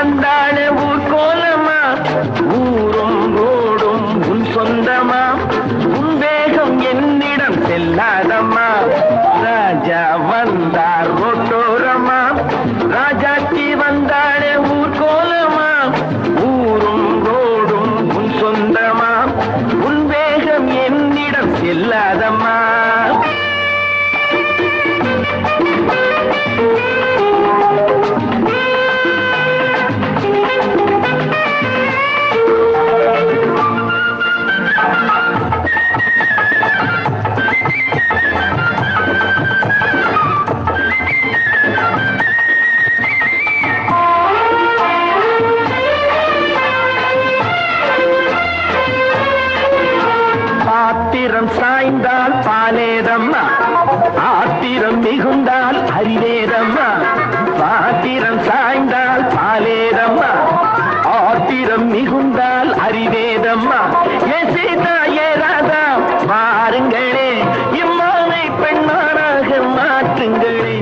வந்தாளே ஊர் கோலமா ஊரும் ரோடும் உன் சொந்தமா உன் வேகம் என்னிடம் செல்லாதம்மா ராஜா வந்தார் ரோட்டோரமா ராஜாச்சி வந்தாளே ஊர் கோலமா ஊரும் ரோடும் உன் சொந்தமா உன் வேகம் என்னிடம் செல்லாதம்மா ஆத்திரம் சாய்ந்தால் பாலேதம்மா ஆத்திரம் மிகுந்தால் அறிவேதம்மா ஆத்திரம் சாய்ந்தால் பாலேதம்மா ஆத்திரம் மிகுந்தால் அறிவேதம்மா ஏ சீதா ஏ ராதா பாருங்களே இம்மானை பெண்ணானாக மாற்றுங்களே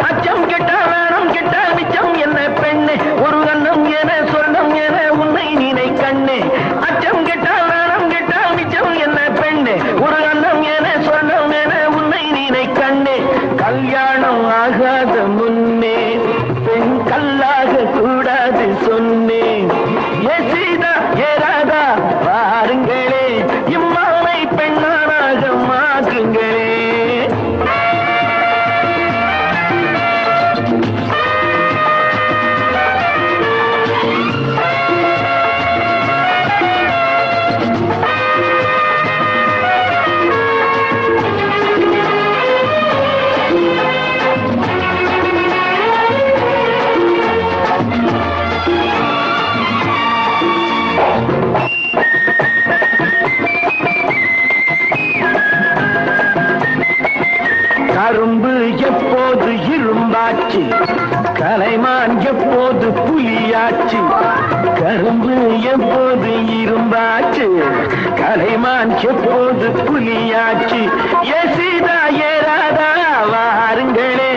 அச்சம் கெட்டா வேணும் கெட்டா மிச்சம் என்ன பெண்ணே ஒரு கண்ணம் என சொர்ணம் என உன்னை நினை கண்ணே அச்சம் கெட்டா வேணும் கெட்டா மிச்சம் என்ன பெண்ணே ஒரு கண்ணம் என சொர்ணம் என உன்னை நினை கண்ணே கல்யாணம் ஆகாத முன்னே பெண் கல்லாக கூடாது சொன்னேன் ஏ சீதா ஏ ராதா பாருங்களே இம்மானை பெண்ணானாக மாற்றுங்களே கரும்பு எப்போது இரும்பாச்சு கலைமான் எப்போது புலியாச்சு கரும்பு எப்போது இரும்பாச்சு கலைமான் எப்போது புலியாச்சு ஏ சீதா ஏ ராதா வாருங்களே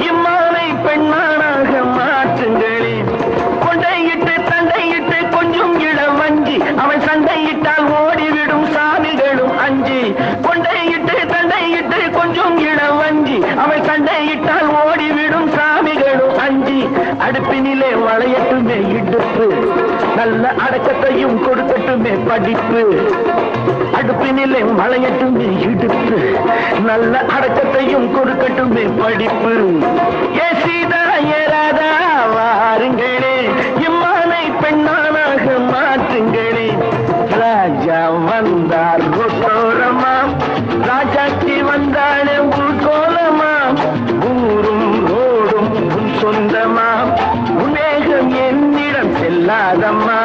இம்மானை பெண்ணானாக மாற்றுங்களே கொண்டையிட்டு தண்டையிட்டு கொஞ்சம் இடம் வஞ்சி அவன் சண்டையிட்டால் ஓடிவிடும் சாமிகளும் அஞ்சி கொண்டையிட்டு தண்டையிட்டு கொஞ்சம் இடம் வஞ்சி அவன் சண்டையிட்டால் ஓடிவிடும் சாமிகளும் அஞ்சி அடுப்பினிலே வளையட்டுமே இடுப்பு நல்ல அடக்கத்தையும் கொடுக்கட்டுமே படிப்பு அடுப்பினிலே வளையட்டுமே இடுப்பு நல்ல அடக்கத்தையும் கொடுக்கட்டுமே படிப்பு ஏ சீதா ஏ ராதா வாருங்களே இம்மானை பெண்ணானாக மாற்றுங்களே ராஜா வந்தார் ரோட்டோரமா ராஜாச்சி வந்தாளே ஊர் கோலமா ஊரும் ரோடும் உன் சொந்தமா உன் வேகம் என்னிடம் செல்லாதம்மா